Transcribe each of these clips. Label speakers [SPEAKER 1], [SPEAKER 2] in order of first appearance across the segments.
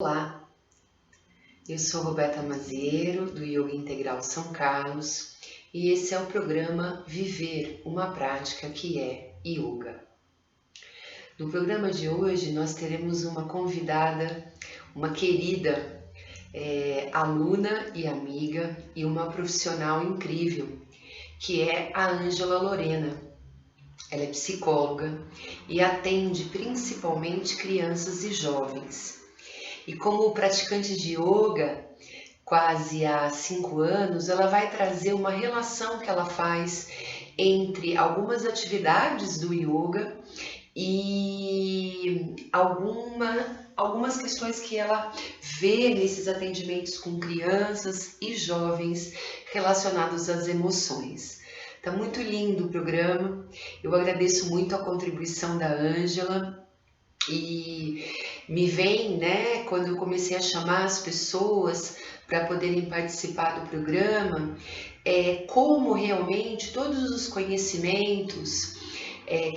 [SPEAKER 1] Olá, eu sou Roberta Maziero, do Yoga Integral São Carlos, e esse é o programa Viver uma Prática que é Yoga. No programa de hoje nós teremos uma convidada, uma querida aluna e amiga e uma profissional incrível, que é a Ângela Lorena. Ela é psicóloga e atende principalmente crianças e jovens. E como praticante de yoga, quase há 5 anos, ela vai trazer uma relação que ela faz entre algumas atividades do yoga e algumas questões que ela vê nesses atendimentos com crianças e jovens relacionados às emoções. Tá muito lindo o programa, eu agradeço muito a contribuição da Ângela. E me vem, quando eu comecei a chamar as pessoas para poderem participar do programa, como realmente todos os conhecimentos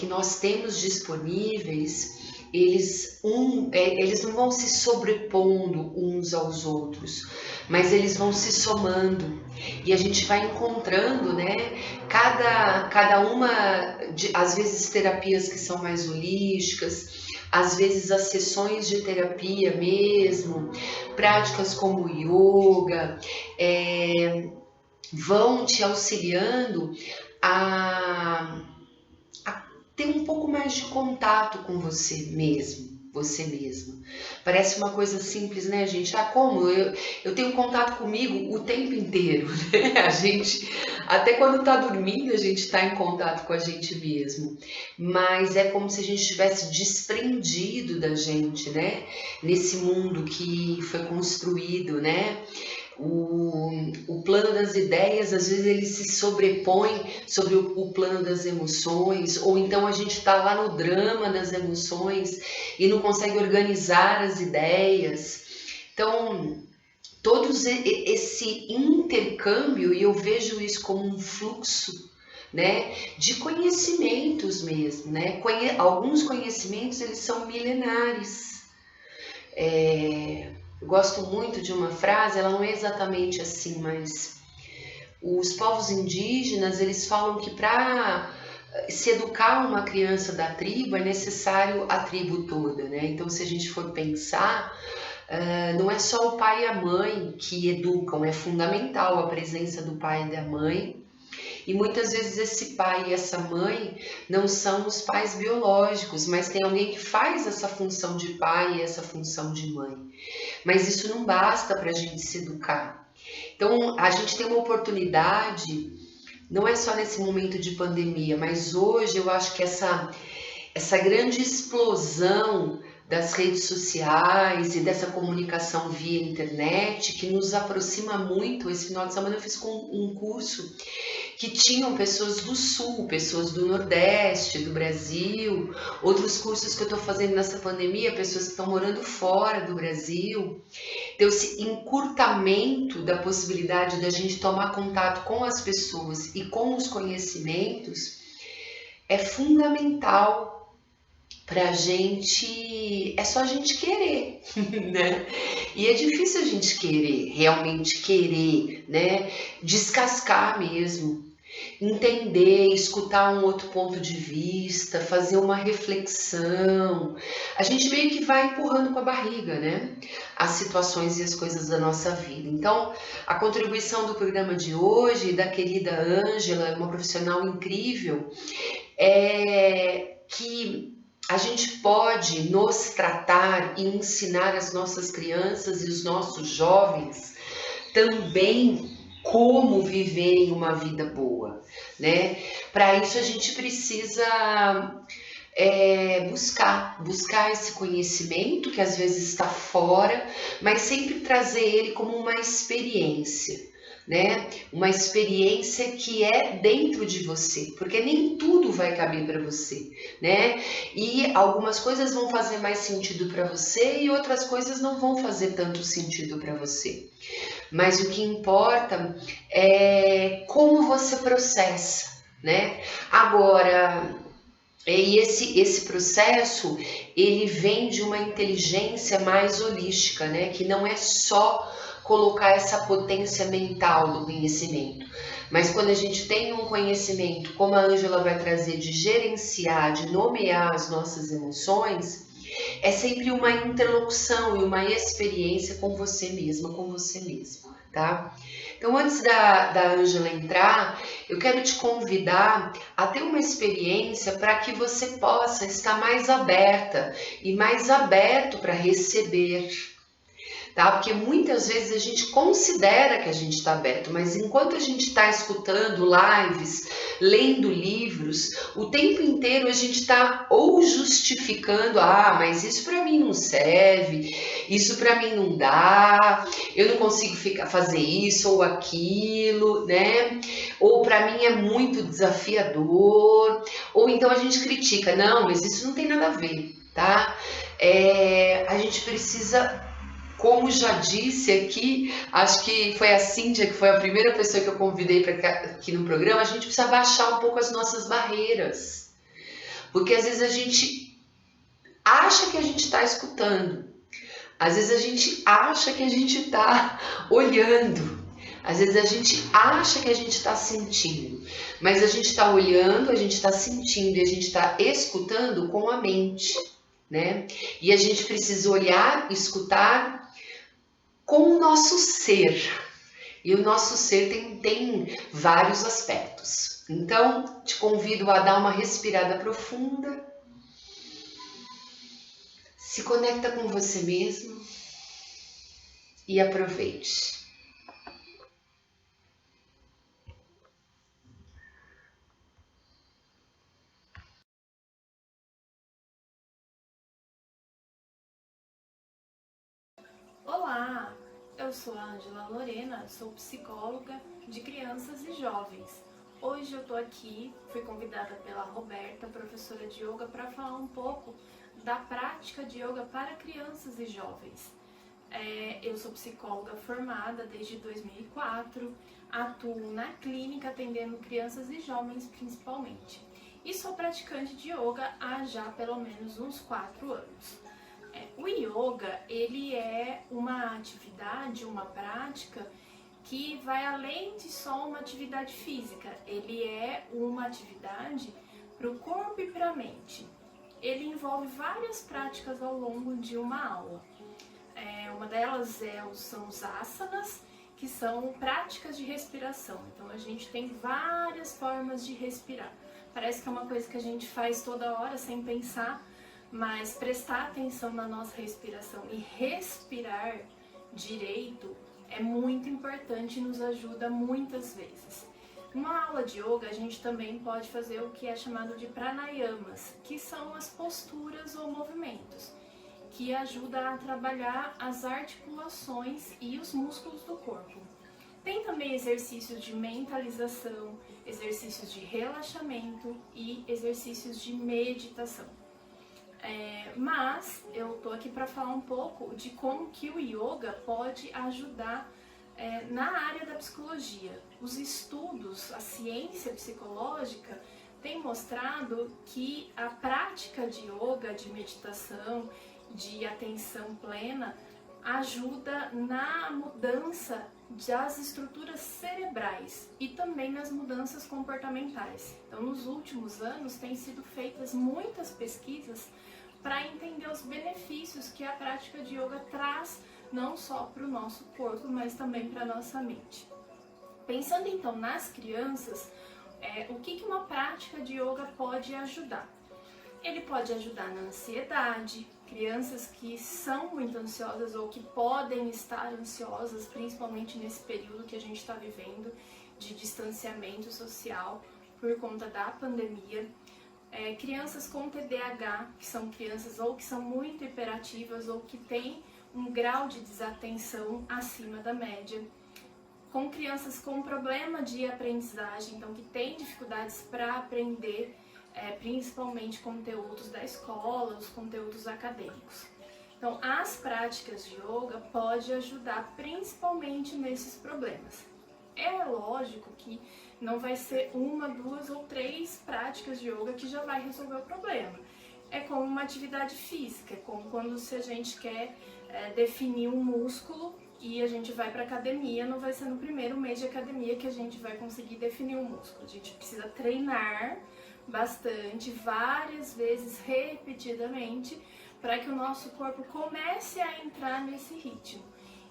[SPEAKER 1] que nós temos disponíveis, eles não vão se sobrepondo uns aos outros, mas eles vão se somando e a gente vai encontrando, cada uma, às vezes terapias que são mais holísticas, às vezes as sessões de terapia mesmo, práticas como yoga, vão te auxiliando a ter um pouco mais de contato com você mesmo, você mesma. Parece uma coisa simples, né, gente? Como? Eu tenho contato comigo o tempo inteiro, né? A gente, até quando tá dormindo, a gente tá em contato com a gente mesmo. Mas é como se a gente tivesse desprendido da gente, né? Nesse mundo que foi construído, né? O plano das ideias, às vezes ele se sobrepõe sobre o plano das emoções, ou então a gente está lá no drama das emoções e não consegue organizar as ideias. Então, todo esse intercâmbio, e eu vejo isso como um fluxo, de conhecimentos mesmo, alguns conhecimentos eles são milenares. Eu gosto muito de uma frase, ela não é exatamente assim, mas os povos indígenas, eles falam que para se educar uma criança da tribo é necessário a tribo toda, Então, se a gente for pensar, não é só o pai e a mãe que educam, é fundamental a presença do pai e da mãe. E muitas vezes esse pai e essa mãe não são os pais biológicos, mas tem alguém que faz essa função de pai e essa função de mãe. Mas isso não basta para a gente se educar. Então, a gente tem uma oportunidade, não é só nesse momento de pandemia, mas hoje eu acho que essa grande explosão das redes sociais e dessa comunicação via internet que nos aproxima muito. Esse final de semana eu fiz um curso que tinham pessoas do Sul, pessoas do Nordeste, do Brasil, outros cursos que eu estou fazendo nessa pandemia, pessoas que estão morando fora do Brasil. Então, esse encurtamento da possibilidade da gente tomar contato com as pessoas e com os conhecimentos é fundamental pra gente, é só a gente querer, né? E é difícil a gente querer, realmente querer, descascar mesmo, entender, escutar um outro ponto de vista, fazer uma reflexão. A gente meio que vai empurrando com a barriga, as situações e as coisas da nossa vida. Então, a contribuição do programa de hoje, da querida Ângela, uma profissional incrível, é que a gente pode nos tratar e ensinar as nossas crianças e os nossos jovens também como viverem uma vida boa, Para isso a gente precisa buscar esse conhecimento que às vezes está fora, mas sempre trazer ele como uma experiência. Uma experiência que é dentro de você, porque nem tudo vai caber para você, E algumas coisas vão fazer mais sentido para você e outras coisas não vão fazer tanto sentido para você. Mas o que importa é como você processa, Agora, E esse processo, ele vem de uma inteligência mais holística, né? Que não é só colocar essa potência mental do conhecimento, mas quando a gente tem um conhecimento, como a Ângela vai trazer, de gerenciar, de nomear as nossas emoções, é sempre uma interlocução e uma experiência com você mesma, com você mesmo, tá? Então, antes da Ângela entrar, eu quero te convidar a ter uma experiência para que você possa estar mais aberta e mais aberto para receber, tá? Porque muitas vezes a gente considera que a gente está aberto, mas enquanto a gente está escutando lives, lendo livros, o tempo inteiro a gente está ou justificando, mas isso para mim não serve, isso para mim não dá, eu não consigo fazer isso ou aquilo, né? Ou para mim é muito desafiador, ou então a gente critica, não, mas isso não tem nada a ver, tá? A gente precisa, como já disse aqui, acho que foi a Cíntia, que foi a primeira pessoa que eu convidei para aqui no programa, a gente precisa baixar um pouco as nossas barreiras. Porque às vezes a gente acha que a gente está escutando, às vezes a gente acha que a gente está olhando, às vezes a gente acha que a gente está sentindo, mas a gente está olhando, a gente está sentindo e a gente está escutando com a mente, né? E a gente precisa olhar, escutar com o nosso ser. E o nosso ser tem vários aspectos. Então, te convido a dar uma respirada profunda. Se conecta com você mesmo e aproveite.
[SPEAKER 2] Olá, eu sou a Ângela Lorena, sou psicóloga de crianças e jovens. Hoje eu tô aqui, fui convidada pela Roberta, professora de yoga, para falar um pouco da prática de yoga para crianças e jovens. Eu sou psicóloga formada desde 2004, atuo na clínica atendendo crianças e jovens principalmente. E sou praticante de yoga há já pelo menos uns 4 anos. O yoga, ele é uma atividade, uma prática que vai além de só uma atividade física. Ele é uma atividade para o corpo e para a mente. Ele envolve várias práticas ao longo de uma aula. Uma delas são os asanas, que são práticas de respiração. Então a gente tem várias formas de respirar. Parece que é uma coisa que a gente faz toda hora sem pensar, mas prestar atenção na nossa respiração e respirar direito é muito importante e nos ajuda muitas vezes. Numa aula de yoga, a gente também pode fazer o que é chamado de pranayamas, que são as posturas ou movimentos, que ajuda a trabalhar as articulações e os músculos do corpo. Tem também exercícios de mentalização, exercícios de relaxamento e exercícios de meditação. Mas eu tô aqui para falar um pouco de como que o yoga pode ajudar na área da psicologia. Os estudos, a ciência psicológica tem mostrado que a prática de yoga, de meditação, de atenção plena, ajuda na mudança das estruturas cerebrais e também nas mudanças comportamentais. Então, nos últimos anos, têm sido feitas muitas pesquisas para entender os benefícios que a prática de yoga traz, não só para o nosso corpo, mas também para a nossa mente. Pensando então nas crianças, o que uma prática de yoga pode ajudar? Ele pode ajudar na ansiedade, crianças que são muito ansiosas ou que podem estar ansiosas, principalmente nesse período que a gente está vivendo de distanciamento social por conta da pandemia. Crianças com TDAH, que são crianças ou que são muito hiperativas ou que têm um grau de desatenção acima da média. Com crianças com problema de aprendizagem, então que têm dificuldades para aprender, principalmente conteúdos da escola, os conteúdos acadêmicos. Então, as práticas de yoga podem ajudar principalmente nesses problemas. É lógico que Não vai ser uma, duas ou três práticas de yoga que já vai resolver o problema. É como uma atividade física, é como quando se a gente quer definir um músculo e a gente vai para academia, não vai ser no primeiro mês de academia que a gente vai conseguir definir um músculo. A gente precisa treinar bastante, várias vezes, repetidamente, para que o nosso corpo comece a entrar nesse ritmo.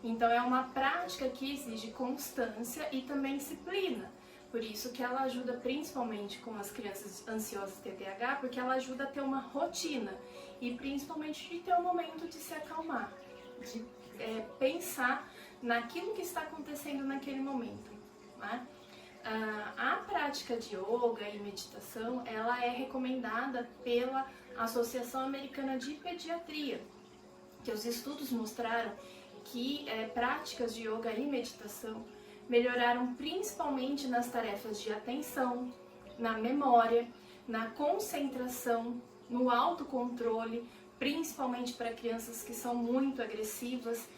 [SPEAKER 2] Então é uma prática que exige constância e também disciplina. Por isso que ela ajuda principalmente com as crianças ansiosas TDAH, porque ela ajuda a ter uma rotina e principalmente de ter um momento de se acalmar, de pensar naquilo que está acontecendo naquele momento, né? A prática de yoga e meditação, ela é recomendada pela Associação Americana de Pediatria, que os estudos mostraram que práticas de yoga e meditação melhoraram principalmente nas tarefas de atenção, na memória, na concentração, no autocontrole, principalmente para crianças que são muito agressivas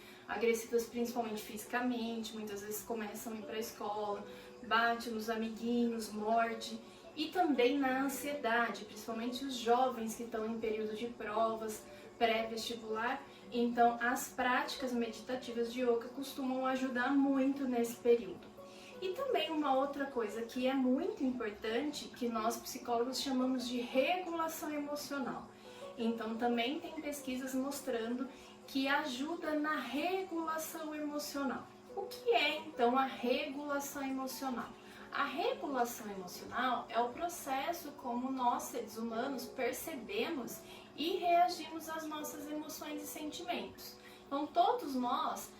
[SPEAKER 2] principalmente fisicamente, muitas vezes começam a ir para a escola, bate nos amiguinhos, morde, e também na ansiedade, principalmente os jovens que estão em período de provas, pré-vestibular. Então, as práticas meditativas de yoga costumam ajudar muito nesse período. E também uma outra coisa que é muito importante, que nós psicólogos chamamos de regulação emocional. Então, também tem pesquisas mostrando que ajuda na regulação emocional. O que é, então, a regulação emocional? A regulação emocional é o processo como nós, seres humanos, percebemos e reagimos às nossas emoções e sentimentos. Então, todos nós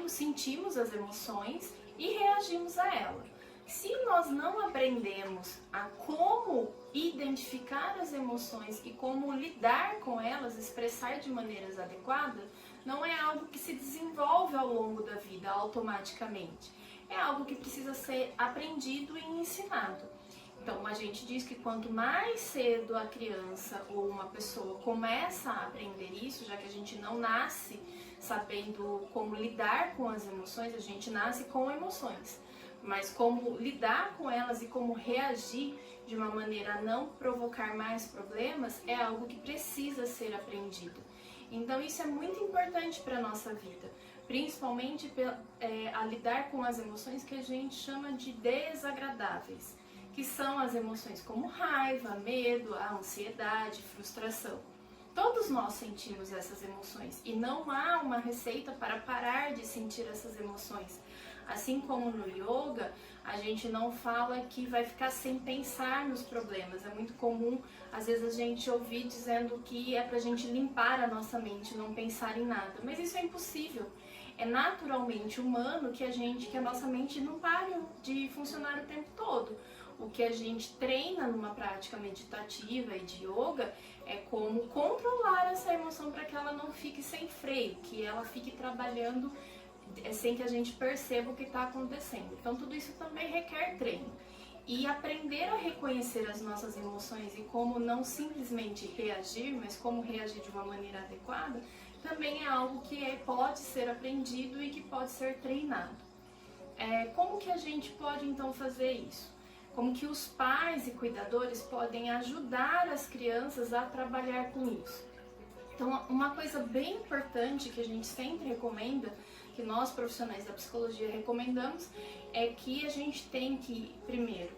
[SPEAKER 2] sentimos as emoções e reagimos a elas. Se nós não aprendemos a como identificar as emoções e como lidar com elas, expressar de maneiras adequadas, não é algo que se desenvolve ao longo da vida automaticamente. É algo que precisa ser aprendido e ensinado. Então, a gente diz que quanto mais cedo a criança ou uma pessoa começa a aprender isso, já que a gente não nasce sabendo como lidar com as emoções, a gente nasce com emoções, mas como lidar com elas e como reagir de uma maneira a não provocar mais problemas é algo que precisa ser aprendido. Então, isso é muito importante para a nossa vida, principalmente a lidar com as emoções que a gente chama de desagradáveis, que são as emoções como raiva, medo, a ansiedade, frustração. Todos nós sentimos essas emoções e não há uma receita para parar de sentir essas emoções. Assim como no yoga, a gente não fala que vai ficar sem pensar nos problemas. É muito comum, às vezes, a gente ouvir dizendo que é pra gente limpar a nossa mente, não pensar em nada. Mas isso é impossível. É naturalmente humano que a nossa mente não pare de funcionar o tempo todo. O que a gente treina numa prática meditativa e de yoga é como controlar essa emoção para que ela não fique sem freio, que ela fique trabalhando sem que a gente perceba o que está acontecendo. Então, tudo isso também requer treino. E aprender a reconhecer as nossas emoções e como não simplesmente reagir, mas como reagir de uma maneira adequada, também é algo que pode ser aprendido e que pode ser treinado. Como que a gente pode, então, fazer isso? Como que os pais e cuidadores podem ajudar as crianças a trabalhar com isso? Então, uma coisa bem importante que a gente sempre recomenda, que nós profissionais da psicologia recomendamos, é que a gente tem que, primeiro,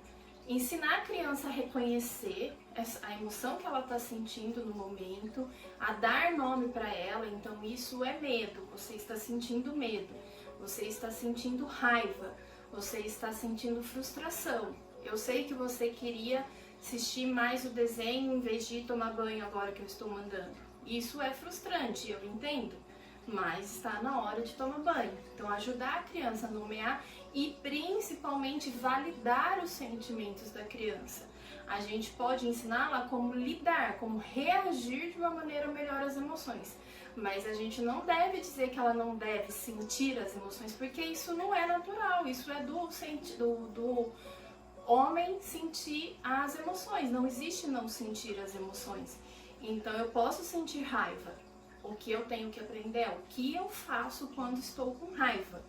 [SPEAKER 2] ensinar a criança a reconhecer a emoção que ela está sentindo no momento, a dar nome para ela. Então, isso é medo, você está sentindo medo, você está sentindo raiva, você está sentindo frustração. Eu sei que você queria assistir mais o desenho em vez de tomar banho agora que eu estou mandando. Isso é frustrante, eu entendo, mas está na hora de tomar banho. Então, ajudar a criança a nomear e principalmente validar os sentimentos da criança. A gente pode ensiná-la como lidar, como reagir de uma maneira melhor às emoções. Mas a gente não deve dizer que ela não deve sentir as emoções, porque isso não é natural, isso é do homem sentir as emoções. Não existe não sentir as emoções. Então, eu posso sentir raiva. O que eu tenho que aprender é o que eu faço quando estou com raiva.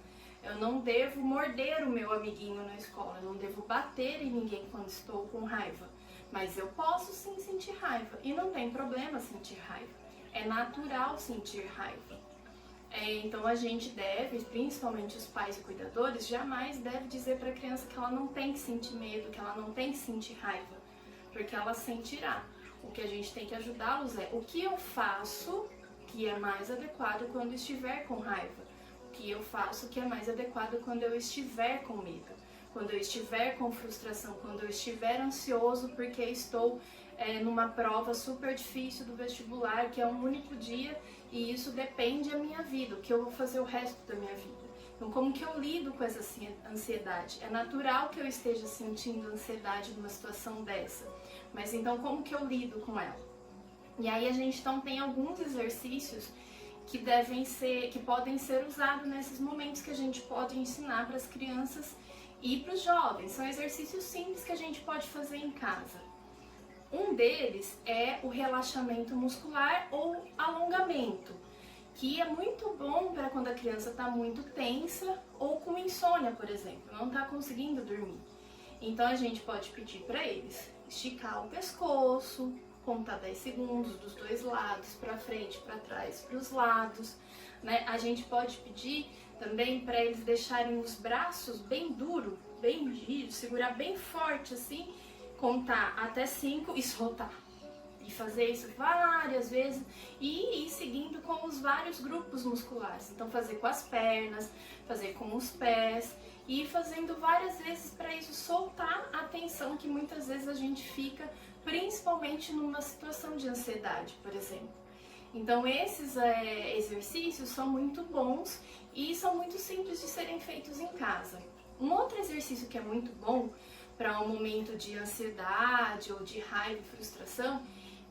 [SPEAKER 2] Eu não devo morder o meu amiguinho na escola, eu não devo bater em ninguém quando estou com raiva. Mas eu posso sim sentir raiva e não tem problema sentir raiva. É natural sentir raiva. Então a gente deve, principalmente os pais e cuidadores, jamais deve dizer para a criança que ela não tem que sentir medo, que ela não tem que sentir raiva, porque ela sentirá. O que a gente tem que ajudá-los é o que eu faço que é mais adequado quando estiver com raiva, o que eu faço que é mais adequado quando eu estiver com medo, quando eu estiver com frustração, quando eu estiver ansioso porque estou numa prova super difícil do vestibular, que é um único dia e isso depende da minha vida, o que eu vou fazer o resto da minha vida. Então, como que eu lido com essa ansiedade? É natural que eu esteja sentindo ansiedade numa situação dessa, mas então como que eu lido com ela? E aí a gente então tem alguns exercícios que podem ser usados nesses momentos que a gente pode ensinar para as crianças e para os jovens. São exercícios simples que a gente pode fazer em casa. Um deles é o relaxamento muscular ou alongamento, que é muito bom para quando a criança está muito tensa ou com insônia, por exemplo, não está conseguindo dormir. Então a gente pode pedir para eles esticar o pescoço, contar 10 segundos dos dois lados, para frente, para trás, para os lados, né? A gente pode pedir também para eles deixarem os braços bem duro, bem rígido, segurar bem forte assim, contar até 5 e soltar. E fazer isso várias vezes e ir seguindo com os vários grupos musculares. Então fazer com as pernas, fazer com os pés e ir fazendo várias vezes para isso soltar a tensão que muitas vezes a gente fica, principalmente numa situação de ansiedade, por exemplo. Então esses exercícios são muito bons e são muito simples de serem feitos em casa. Um outro exercício que é muito bom para um momento de ansiedade ou de raiva e frustração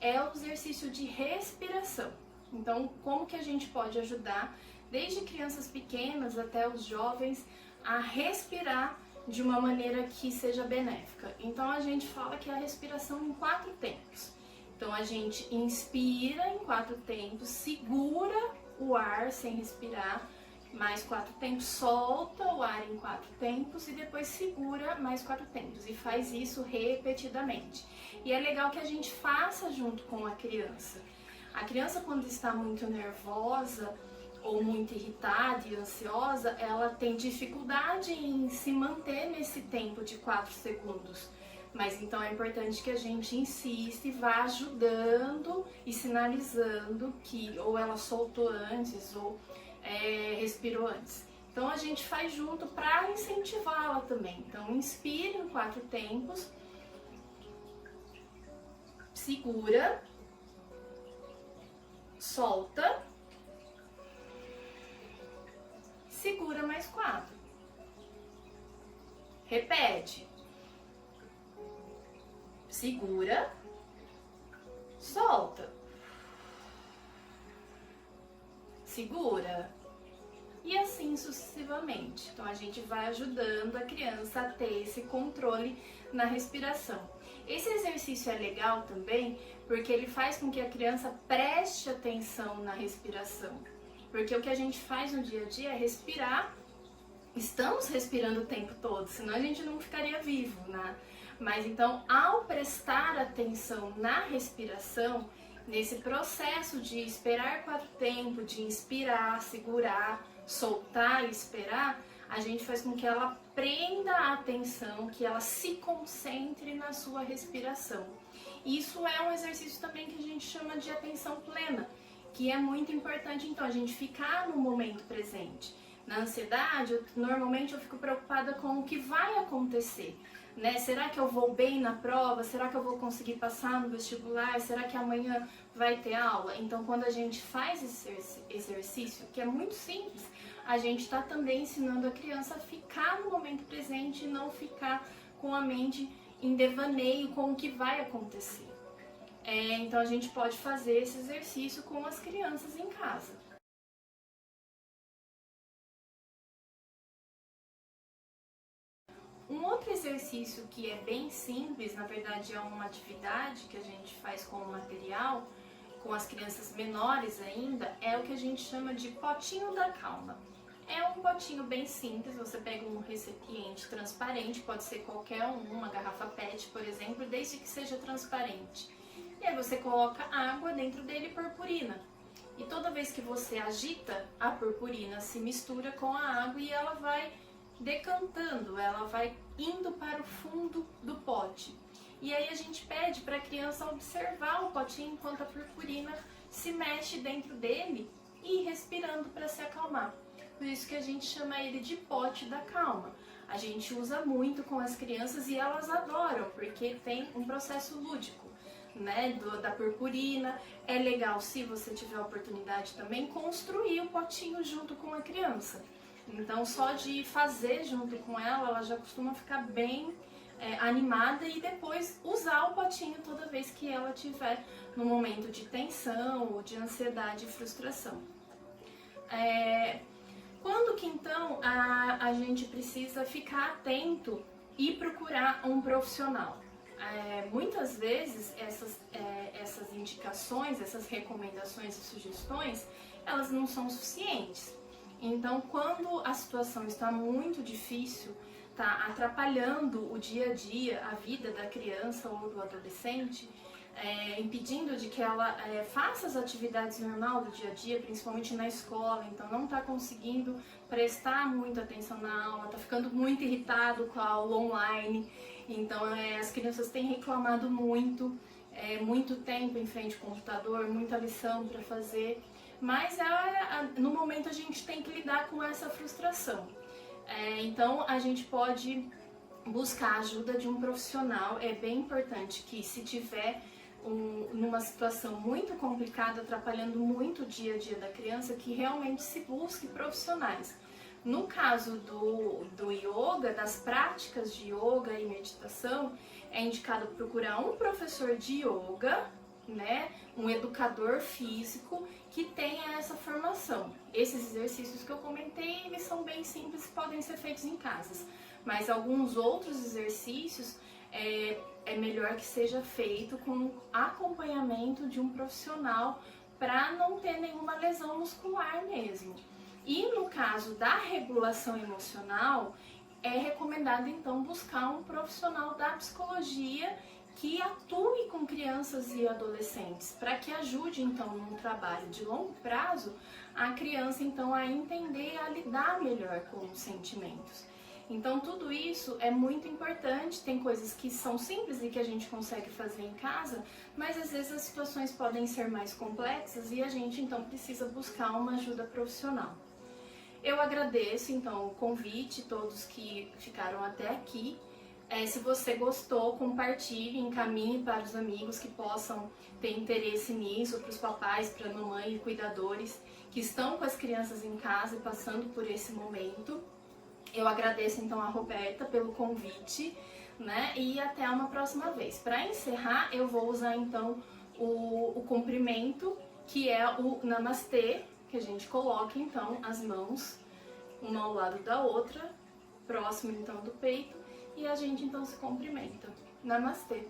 [SPEAKER 2] é o exercício de respiração. Então, como que a gente pode ajudar, desde crianças pequenas até os jovens, a respirar de uma maneira que seja benéfica? Então, a gente fala que é a respiração em 4 tempos. Então, a gente inspira em 4 tempos, segura o ar sem respirar, mais 4 tempos, solta o ar em 4 tempos e depois segura mais 4 tempos e faz isso repetidamente. E é legal que a gente faça junto com a criança. A criança, quando está muito nervosa ou muito irritada e ansiosa, ela tem dificuldade em se manter nesse tempo de 4 segundos. Mas então é importante que a gente insista e vá ajudando e sinalizando que ou ela soltou antes ou respirou antes. Então a gente faz junto para incentivá-la também. Então inspira em 4 tempos, segura, solta, segura mais 4. Repete. Segura, solta, segura e assim sucessivamente. Então a gente vai ajudando a criança a ter esse controle na respiração. Esse exercício é legal também porque ele faz com que a criança preste atenção na respiração. Porque o que a gente faz no dia a dia é respirar. Estamos respirando o tempo todo, senão a gente não ficaria vivo, né? Mas então, ao prestar atenção na respiração, nesse processo de esperar 4 tempos, de inspirar, segurar, soltar e esperar, a gente faz com que ela prenda a atenção, que ela se concentre na sua respiração. Isso é um exercício também que a gente chama de atenção plena, que é muito importante, então, a gente ficar no momento presente. Na ansiedade, normalmente eu fico preocupada com o que vai acontecer. Né? Será que eu vou bem na prova? Será que eu vou conseguir passar no vestibular? Será que amanhã vai ter aula? Então, quando a gente faz esse exercício, que é muito simples, a gente está também ensinando a criança a ficar no momento presente e não ficar com a mente em devaneio com o que vai acontecer. Então, a gente pode fazer esse exercício com as crianças em casa. Um outro exercício que é bem simples, na verdade é uma atividade que a gente faz com o material, com as crianças menores ainda, é o que a gente chama de potinho da calma. É um potinho bem simples, você pega um recipiente transparente, pode ser qualquer um, uma garrafa PET, por exemplo, desde que seja transparente. E aí você coloca água dentro dele e purpurina. E toda vez que você agita, a purpurina se mistura com a água e ela vai decantando, ela vai indo para o fundo do pote. E aí a gente pede para a criança observar o potinho enquanto a purpurina se mexe dentro dele e ir respirando para se acalmar. Por isso que a gente chama ele de pote da calma. A gente usa muito com as crianças e elas adoram, porque tem um processo lúdico, né, da purpurina. É legal, se você tiver a oportunidade também, construir o potinho junto com a criança. Então, só de fazer junto com ela já costuma ficar bem animada e depois usar o potinho toda vez que ela tiver no momento de tensão ou de ansiedade e frustração. Quando que então a gente precisa ficar atento e procurar um profissional? Muitas vezes essas indicações, essas recomendações e sugestões, elas não são suficientes. Então, quando a situação está muito difícil, está atrapalhando o dia a dia, a vida da criança ou do adolescente, impedindo de que ela faça as atividades normais do dia a dia, principalmente na escola, então não está conseguindo prestar muita atenção na aula, está ficando muito irritado com a aula online, então as crianças têm reclamado muito, muito tempo em frente ao computador, muita lição para fazer, mas no momento a gente tem que lidar com essa frustração. Então a gente pode buscar a ajuda de um profissional. É bem importante que, se tiver numa situação muito complicada, atrapalhando muito o dia a dia da criança, que realmente se busque profissionais. No caso do yoga, das práticas de yoga e meditação, é indicado procurar um professor de yoga, né, um educador físico que tenha essa formação. Esses exercícios que eu comentei, eles são bem simples e podem ser feitos em casa, mas alguns outros exercícios é melhor que seja feito com acompanhamento de um profissional para não ter nenhuma lesão muscular mesmo. E no caso da regulação emocional, é recomendado então buscar um profissional da psicologia que atue com crianças e adolescentes, para que ajude então num trabalho de longo prazo a criança então a entender e a lidar melhor com os sentimentos. Então tudo isso é muito importante, tem coisas que são simples e que a gente consegue fazer em casa, mas às vezes as situações podem ser mais complexas e a gente então precisa buscar uma ajuda profissional. Eu agradeço então o convite, todos que ficaram até aqui. Se você gostou, compartilhe, encaminhe para os amigos que possam ter interesse nisso, para os papais, para a mamãe e cuidadores que estão com as crianças em casa e passando por esse momento. Eu agradeço então a Roberta pelo convite, né? E até uma próxima vez. Para encerrar, eu vou usar então o cumprimento, que é o Namastê, que a gente coloca então as mãos uma ao lado da outra, próximo então do peito, e a gente então se cumprimenta. Namastê!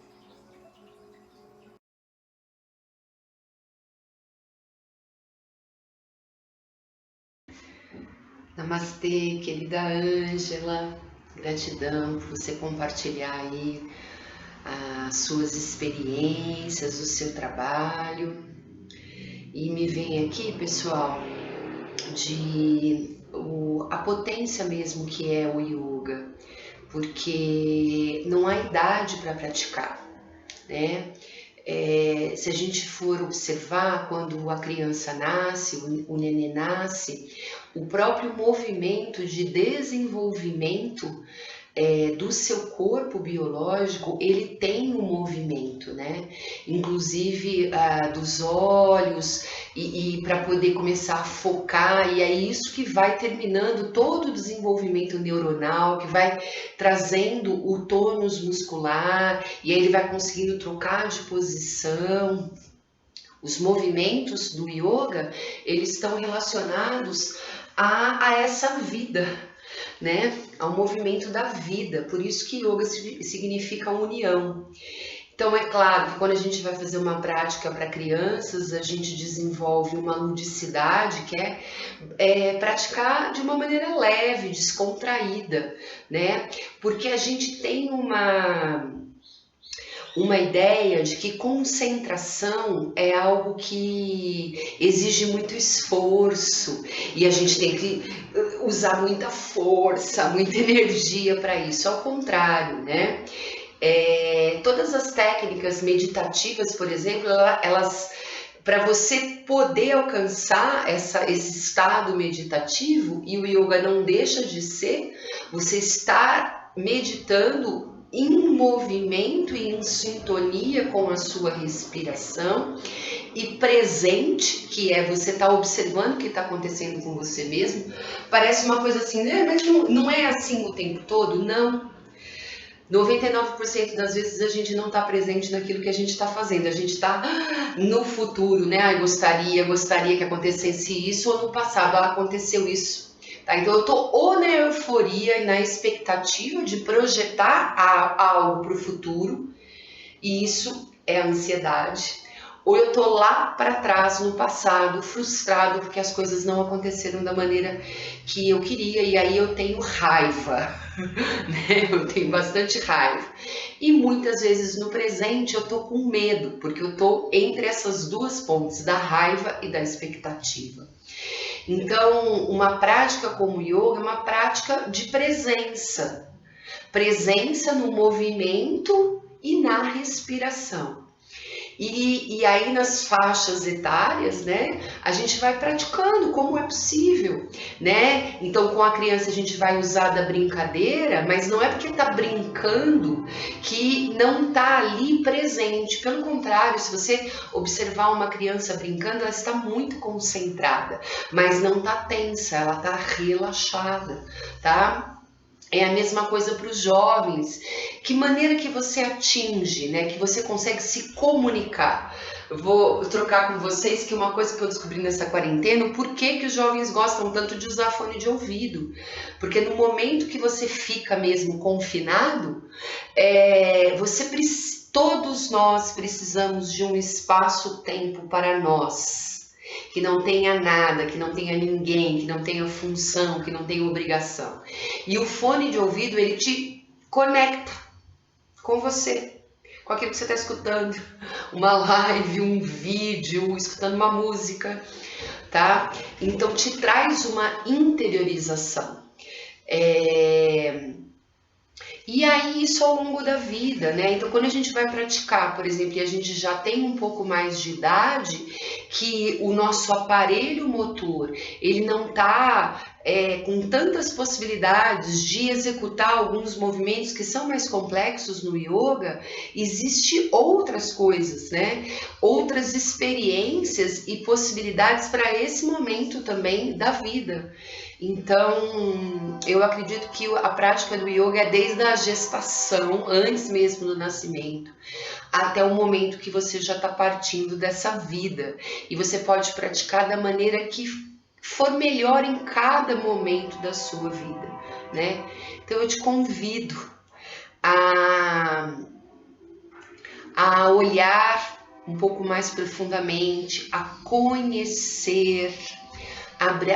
[SPEAKER 1] Namastê, querida Ângela, gratidão por você compartilhar aí as suas experiências, o seu trabalho. E me vem aqui, pessoal, a potência mesmo que é o yoga, porque não há idade para praticar, né? Se a gente for observar, quando a criança nasce, o nenê nasce, o próprio movimento de desenvolvimento do seu corpo biológico, ele tem um movimento, né? Inclusive dos olhos, e para poder começar a focar, e é isso que vai terminando todo o desenvolvimento neuronal, que vai trazendo o tônus muscular, e aí ele vai conseguindo trocar de posição. Os movimentos do yoga, eles estão relacionados a essa vida, né? Ao movimento da vida. Por isso que yoga significa união. Então, é claro que quando a gente vai fazer uma prática para crianças, a gente desenvolve uma ludicidade que é praticar de uma maneira leve, descontraída, né? Porque a gente tem uma ideia de que concentração é algo que exige muito esforço e a gente tem que usar muita força, muita energia para isso. Ao contrário, né? Todas as técnicas meditativas, por exemplo, elas para você poder alcançar esse estado meditativo, e o yoga não deixa de ser, você estar meditando em movimento e em sintonia com a sua respiração e presente, que é você estar observando o que está acontecendo com você mesmo. Parece uma coisa assim, né? Mas não é assim o tempo todo? Não. 99% das vezes a gente não está presente naquilo que a gente está fazendo, a gente está no futuro, né? Gostaria que acontecesse isso, ou no passado, aconteceu isso. Tá? Então eu estou ou na euforia e na expectativa de projetar algo para o futuro, e isso é ansiedade. Ou eu estou lá para trás, no passado, frustrado porque as coisas não aconteceram da maneira que eu queria, e aí eu tenho raiva, né? Eu tenho bastante raiva. E muitas vezes no presente eu estou com medo, porque eu estou entre essas duas pontes, da raiva e da expectativa. Então, uma prática como o yoga é uma prática de presença. Presença no movimento e na respiração. E aí nas faixas etárias, né, a gente vai praticando como é possível, né? Então com a criança a gente vai usar da brincadeira, mas não é porque tá brincando que não tá ali presente. Pelo contrário, se você observar uma criança brincando, ela está muito concentrada, mas não tá tensa, ela tá relaxada, tá? É a mesma coisa para os jovens. Que maneira que você atinge, né? Que você consegue se comunicar. Eu vou trocar com vocês que uma coisa que eu descobri nessa quarentena, por que os jovens gostam tanto de usar fone de ouvido? Porque no momento que você fica mesmo confinado, todos nós precisamos de um espaço-tempo para nós. Que não tenha nada, que não tenha ninguém, que não tenha função, que não tenha obrigação. E o fone de ouvido, ele te conecta com você, com aquilo que você está escutando. Uma live, um vídeo, escutando uma música, tá? Então te traz uma interiorização. E aí isso ao longo da vida, né? Então quando a gente vai praticar, por exemplo, e a gente já tem um pouco mais de idade, que o nosso aparelho motor, ele não tá com tantas possibilidades de executar alguns movimentos que são mais complexos no yoga, existe outras coisas, né? Outras experiências e possibilidades para esse momento também da vida. Então, eu acredito que a prática do yoga é desde a gestação, antes mesmo do nascimento, até o momento que você já está partindo dessa vida. E você pode praticar da maneira que for melhor em cada momento da sua vida, né? Então, eu te convido a olhar um pouco mais profundamente, a conhecer,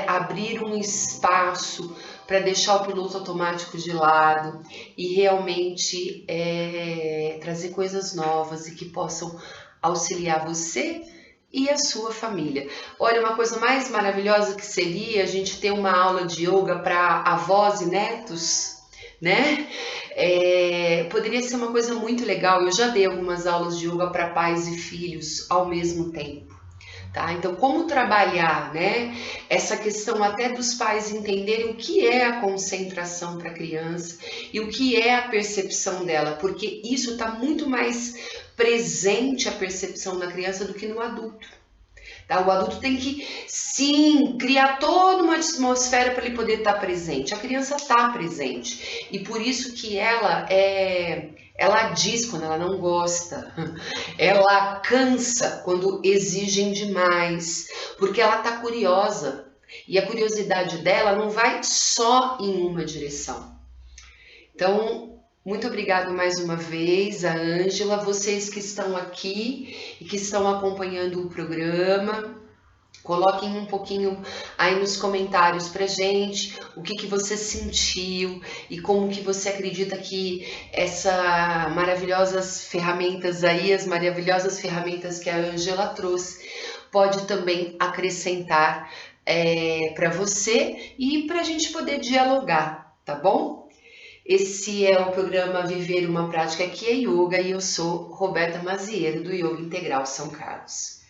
[SPEAKER 1] abrir um espaço para deixar o piloto automático de lado e realmente trazer coisas novas e que possam auxiliar você e a sua família. Olha, uma coisa mais maravilhosa que seria a gente ter uma aula de yoga para avós e netos, né? Poderia ser uma coisa muito legal. Eu já dei algumas aulas de yoga para pais e filhos ao mesmo tempo. Tá? Então, como trabalhar, né? Essa questão até dos pais entenderem o que é a concentração para a criança e o que é a percepção dela, porque isso está muito mais presente a percepção da criança do que no adulto. Tá? O adulto tem que, sim, criar toda uma atmosfera para ele poder estar presente. A criança está presente e por isso que ela diz quando ela não gosta, ela cansa quando exigem demais, porque ela está curiosa e a curiosidade dela não vai só em uma direção. Então, Muito obrigado mais uma vez, a Ângela, vocês que estão aqui e que estão acompanhando o programa. Coloquem um pouquinho aí nos comentários pra gente o que você sentiu e como que você acredita que essa maravilhosas ferramentas aí, as maravilhosas ferramentas que a Ângela trouxe, pode também acrescentar para você e para a gente poder dialogar, tá bom? Esse é o programa Viver uma Prática que é Yoga e eu sou Roberta Mazieiro do Yoga Integral São Carlos.